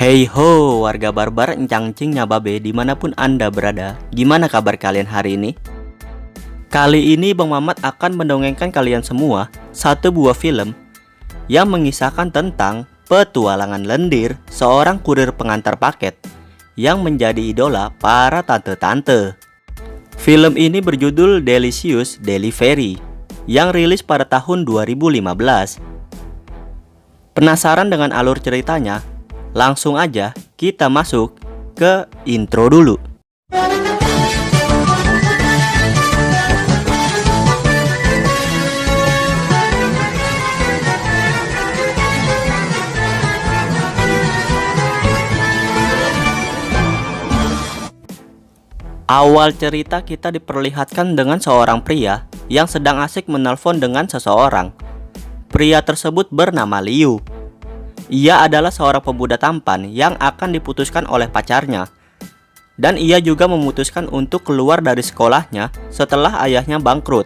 Hey ho, warga barbar encang-cing nyababe dimanapun Anda berada. Gimana kabar kalian hari ini? Kali ini Bang Mamat akan mendongengkan kalian semua satu buah film yang mengisahkan tentang petualangan lendir seorang kurir pengantar paket yang menjadi idola para tante-tante. Film ini berjudul Delicious Delivery yang rilis pada tahun 2015. Penasaran dengan alur ceritanya? Langsung aja kita masuk ke intro dulu. Awal cerita kita diperlihatkan dengan seorang pria yang sedang asik menelpon dengan seseorang. Pria tersebut bernama Liu. Ia adalah seorang pemuda tampan yang akan diputuskan oleh pacarnya. Dan ia juga memutuskan untuk keluar dari sekolahnya setelah ayahnya bangkrut.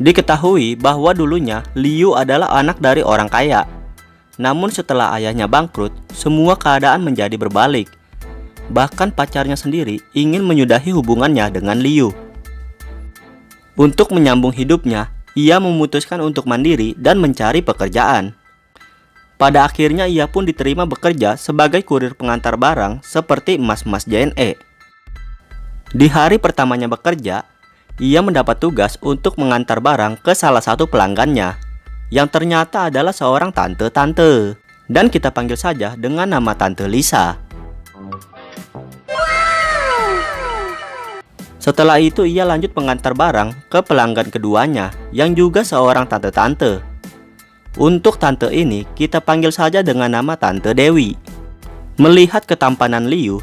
Diketahui bahwa dulunya Liu adalah anak dari orang kaya. Namun setelah ayahnya bangkrut, semua keadaan menjadi berbalik. Bahkan pacarnya sendiri ingin menyudahi hubungannya dengan Liu. Untuk menyambung hidupnya, ia memutuskan untuk mandiri dan mencari pekerjaan. Pada akhirnya ia pun diterima bekerja sebagai kurir pengantar barang seperti emas-emas JNE. Di hari pertamanya bekerja, ia mendapat tugas untuk mengantar barang ke salah satu pelanggannya, yang ternyata adalah seorang tante-tante. Dan kita panggil saja dengan nama Tante Lisa. Setelah itu ia lanjut mengantar barang ke pelanggan keduanya, yang juga seorang tante-tante. Untuk tante ini kita panggil saja dengan nama Tante Dewi. Melihat ketampanan Liu,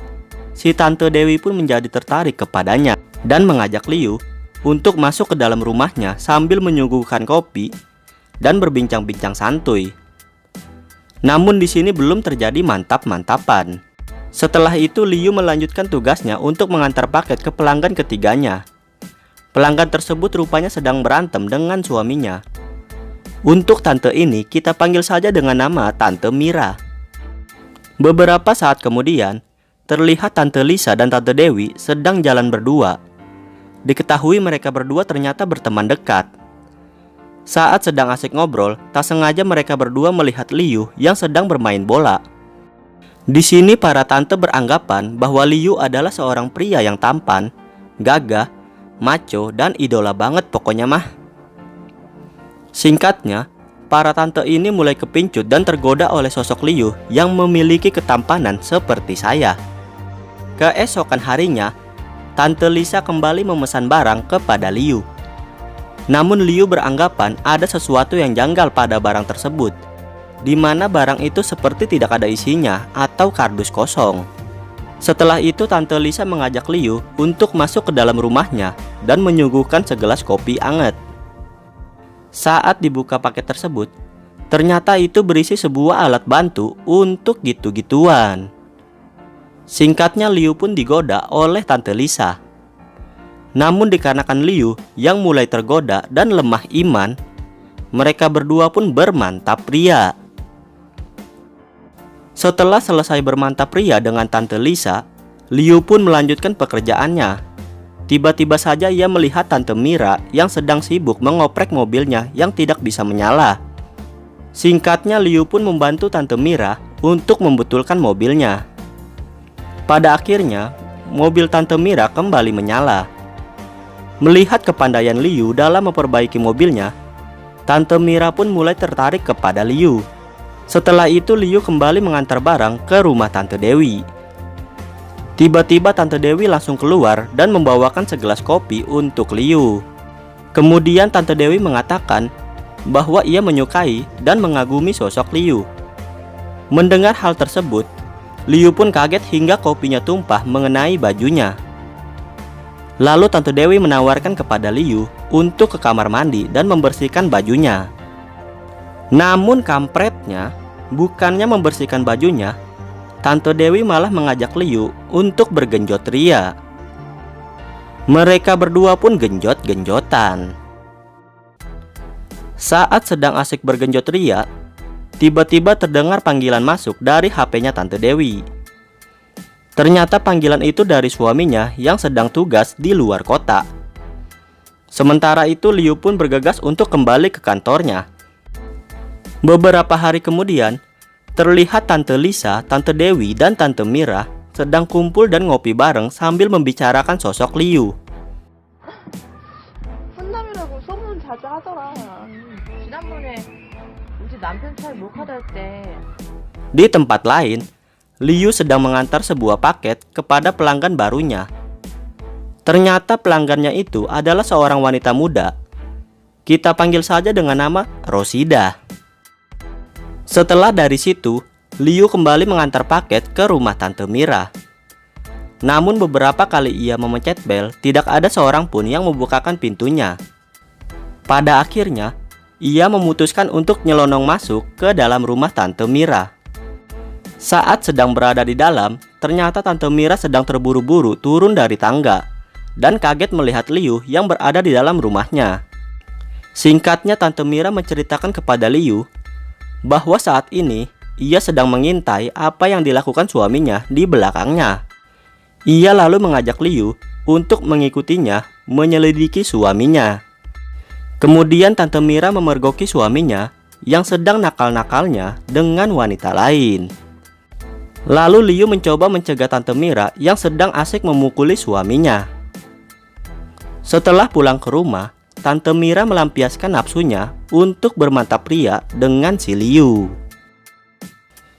si Tante Dewi pun menjadi tertarik kepadanya dan mengajak Liu untuk masuk ke dalam rumahnya sambil menyuguhkan kopi dan berbincang-bincang santuy. Namun di sini belum terjadi mantap-mantapan. Setelah itu Liu melanjutkan tugasnya untuk mengantar paket ke pelanggan ketiganya. Pelanggan tersebut rupanya sedang berantem dengan suaminya. Untuk tante ini kita panggil saja dengan nama Tante Mira. Beberapa saat kemudian, terlihat Tante Lisa dan Tante Dewi sedang jalan berdua. Diketahui mereka berdua ternyata berteman dekat. Saat sedang asik ngobrol, tak sengaja mereka berdua melihat Liu yang sedang bermain bola. Di sini para tante beranggapan bahwa Liu adalah seorang pria yang tampan, gagah, maco, dan idola banget pokoknya mah. Singkatnya, para tante ini mulai kepincut dan tergoda oleh sosok Liu yang memiliki ketampanan seperti saya. Keesokan harinya, Tante Lisa kembali memesan barang kepada Liu. Namun Liu beranggapan ada sesuatu yang janggal pada barang tersebut, di mana barang itu seperti tidak ada isinya atau kardus kosong. Setelah itu Tante Lisa mengajak Liu untuk masuk ke dalam rumahnya dan menyuguhkan segelas kopi anget. Saat dibuka paket tersebut, ternyata itu berisi sebuah alat bantu untuk gitu-gituan. Singkatnya Liu pun digoda oleh Tante Lisa. Namun dikarenakan Liu yang mulai tergoda dan lemah iman, mereka berdua pun bermantap pria. Setelah selesai bermantap pria dengan Tante Lisa, Liu pun melanjutkan pekerjaannya. Tiba-tiba saja ia melihat Tante Mira yang sedang sibuk mengoprek mobilnya yang tidak bisa menyala. Singkatnya Liu pun membantu Tante Mira untuk membetulkan mobilnya. Pada akhirnya, mobil Tante Mira kembali menyala. Melihat kepandaian Liu dalam memperbaiki mobilnya, Tante Mira pun mulai tertarik kepada Liu. Setelah itu Liu kembali mengantar barang ke rumah Tante Dewi. Tiba-tiba Tante Dewi langsung keluar dan membawakan segelas kopi untuk Liu. Kemudian Tante Dewi mengatakan bahwa ia menyukai dan mengagumi sosok Liu. Mendengar hal tersebut, Liu pun kaget hingga kopinya tumpah mengenai bajunya. Lalu Tante Dewi menawarkan kepada Liu untuk ke kamar mandi dan membersihkan bajunya. Namun kampretnya, bukannya membersihkan bajunya, Tante Dewi malah mengajak Liu untuk bergenjot ria. Mereka berdua pun genjot-genjotan. Saat sedang asik bergenjot ria, tiba-tiba terdengar panggilan masuk dari HP-nya Tante Dewi. Ternyata panggilan itu dari suaminya yang sedang tugas di luar kota. Sementara itu Liu pun bergegas untuk kembali ke kantornya. Beberapa hari kemudian, terlihat Tante Lisa, Tante Dewi, dan Tante Mira sedang kumpul dan ngopi bareng sambil membicarakan sosok Liu. 훈남이라고 소문 자주 하더라. 지난번에 우리 남편 차에 몰카다 할 때. Di tempat lain, Liu sedang mengantar sebuah paket kepada pelanggan barunya. Ternyata pelanggannya itu adalah seorang wanita muda. Kita panggil saja dengan nama Rosida. Setelah dari situ, Liu kembali mengantar paket ke rumah Tante Mira. Namun beberapa kali ia memencet bel, tidak ada seorang pun yang membukakan pintunya. Pada akhirnya, ia memutuskan untuk nyelonong masuk ke dalam rumah Tante Mira. Saat sedang berada di dalam, ternyata Tante Mira sedang terburu-buru turun dari tangga dan kaget melihat Liu yang berada di dalam rumahnya. Singkatnya, Tante Mira menceritakan kepada Liu bahwa saat ini ia sedang mengintai apa yang dilakukan suaminya di belakangnya. Ia lalu mengajak Liu untuk mengikutinya menyelidiki suaminya. Kemudian Tante Mira memergoki suaminya yang sedang nakal-nakalnya dengan wanita lain. Lalu Liu mencoba mencegah Tante Mira yang sedang asik memukuli suaminya. Setelah pulang ke rumah, Tante Mira melampiaskan nafsunya untuk bermantap pria dengan si Liu.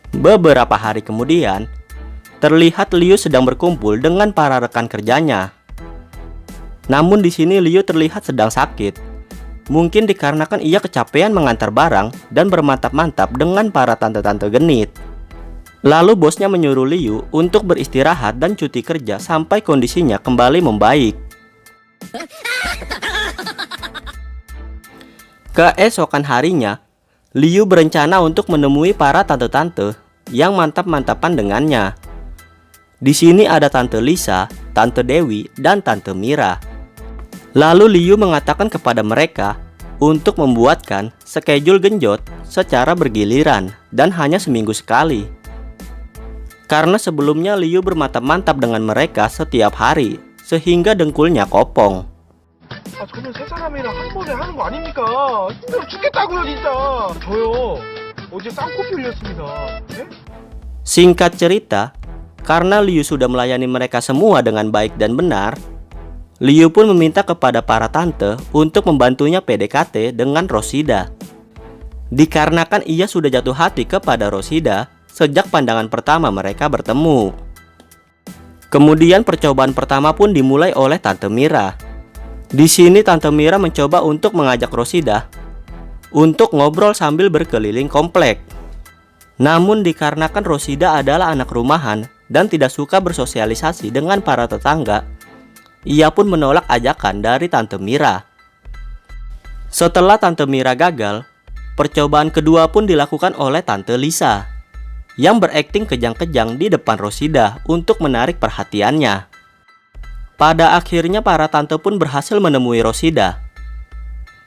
Beberapa hari kemudian, terlihat Liu sedang berkumpul dengan para rekan kerjanya. Namun di sini Liu terlihat sedang sakit. Mungkin dikarenakan ia kecapean mengantar barang dan bermantap-mantap dengan para tante-tante genit. Lalu bosnya menyuruh Liu untuk beristirahat dan cuti kerja sampai kondisinya kembali membaik. Keesokan harinya, Liu berencana untuk menemui para tante-tante yang mantap-mantapan dengannya. Di sini ada Tante Lisa, Tante Dewi, dan Tante Mira. Lalu Liu mengatakan kepada mereka untuk membuatkan schedule genjot secara bergiliran dan hanya seminggu sekali. Karena sebelumnya Liu bermantap-mantap dengan mereka setiap hari, sehingga dengkulnya kopong. 저는 세 사람이랑 한 번에 하는 거 아닙니까? 힘들어 죽겠다고요 진짜. 저요 어제 쌍코피 흘렸습니다. 네? Singkat cerita, karena Liu sudah melayani mereka semua dengan baik dan benar, Liu pun meminta kepada para tante untuk membantunya PDKT dengan Rosida. Dikarenakan ia sudah jatuh hati kepada Rosida sejak pandangan pertama mereka bertemu. Kemudian percobaan pertama pun dimulai oleh Tante Mira. Di sini Tante Mira mencoba untuk mengajak Rosida untuk ngobrol sambil berkeliling komplek. Namun dikarenakan Rosida adalah anak rumahan dan tidak suka bersosialisasi dengan para tetangga, ia pun menolak ajakan dari Tante Mira. Setelah Tante Mira gagal, percobaan kedua pun dilakukan oleh Tante Lisa yang berakting kejang-kejang di depan Rosida untuk menarik perhatiannya. Pada akhirnya para tante pun berhasil menemui Rosida.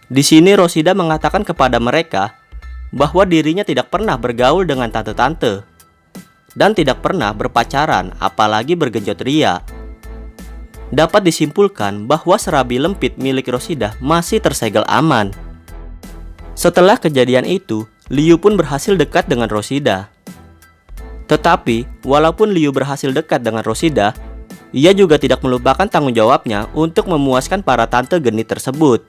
Di sini Rosida mengatakan kepada mereka bahwa dirinya tidak pernah bergaul dengan tante-tante dan tidak pernah berpacaran, apalagi bergenjot ria. Dapat disimpulkan bahwa serabi lempit milik Rosida masih tersegel aman. Setelah kejadian itu, Liu pun berhasil dekat dengan Rosida. Tetapi, walaupun Liu berhasil dekat dengan Rosida, ia juga tidak melupakan tanggung jawabnya untuk memuaskan para tante genit tersebut.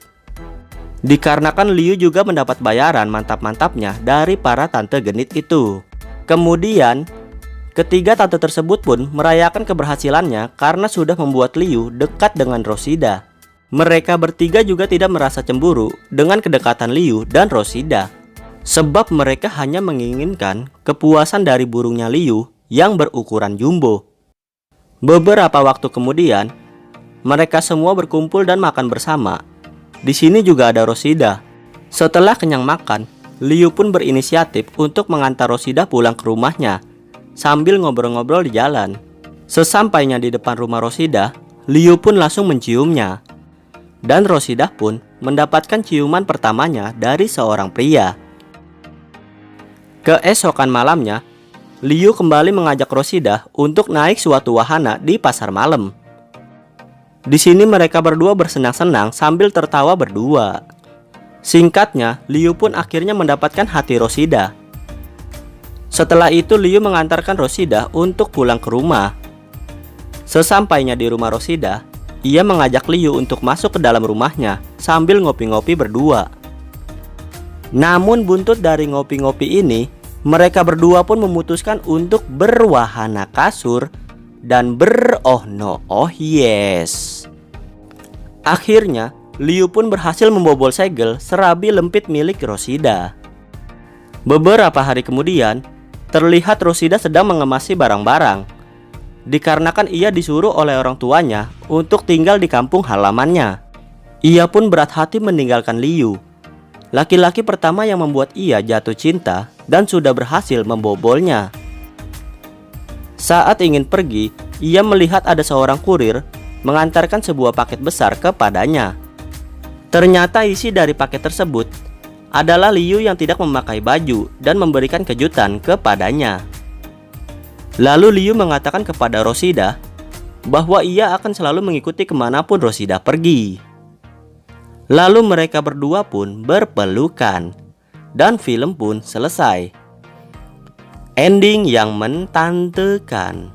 Dikarenakan Liu juga mendapat bayaran mantap-mantapnya dari para tante genit itu. Kemudian, ketiga tante tersebut pun merayakan keberhasilannya karena sudah membuat Liu dekat dengan Rosida. Mereka bertiga juga tidak merasa cemburu dengan kedekatan Liu dan Rosida, sebab mereka hanya menginginkan kepuasan dari burungnya Liu yang berukuran jumbo. Beberapa waktu kemudian, mereka semua berkumpul dan makan bersama. Di sini juga ada Rosida. Setelah kenyang makan, Liu pun berinisiatif untuk mengantar Rosida pulang ke rumahnya sambil ngobrol-ngobrol di jalan. Sesampainya di depan rumah Rosida, Liu pun langsung menciumnya. Dan Rosida pun mendapatkan ciuman pertamanya dari seorang pria. Keesokan malamnya, Liu kembali mengajak Rosida untuk naik suatu wahana di pasar malam. Di sini mereka berdua bersenang-senang sambil tertawa berdua. Singkatnya, Liu pun akhirnya mendapatkan hati Rosida. Setelah itu Liu mengantarkan Rosida untuk pulang ke rumah. Sesampainya di rumah Rosida, ia mengajak Liu untuk masuk ke dalam rumahnya sambil ngopi-ngopi berdua. Namun buntut dari ngopi-ngopi ini, mereka berdua pun memutuskan untuk berwahana kasur dan oh yes. Akhirnya, Liu pun berhasil membobol segel serabi lempit milik Rosida. Beberapa hari kemudian, terlihat Rosida sedang mengemasi barang-barang. Dikarenakan ia disuruh oleh orang tuanya untuk tinggal di kampung halamannya. Ia pun berat hati meninggalkan Liu, laki-laki pertama yang membuat ia jatuh cinta dan sudah berhasil membobolnya. Saat ingin pergi, ia melihat ada seorang kurir mengantarkan sebuah paket besar kepadanya. Ternyata isi dari paket tersebut adalah Liu yang tidak memakai baju dan memberikan kejutan kepadanya. Lalu Liu mengatakan kepada Rosida bahwa ia akan selalu mengikuti kemanapun Rosida pergi. Lalu mereka berdua pun berpelukan dan film pun selesai. Ending yang mentantekan.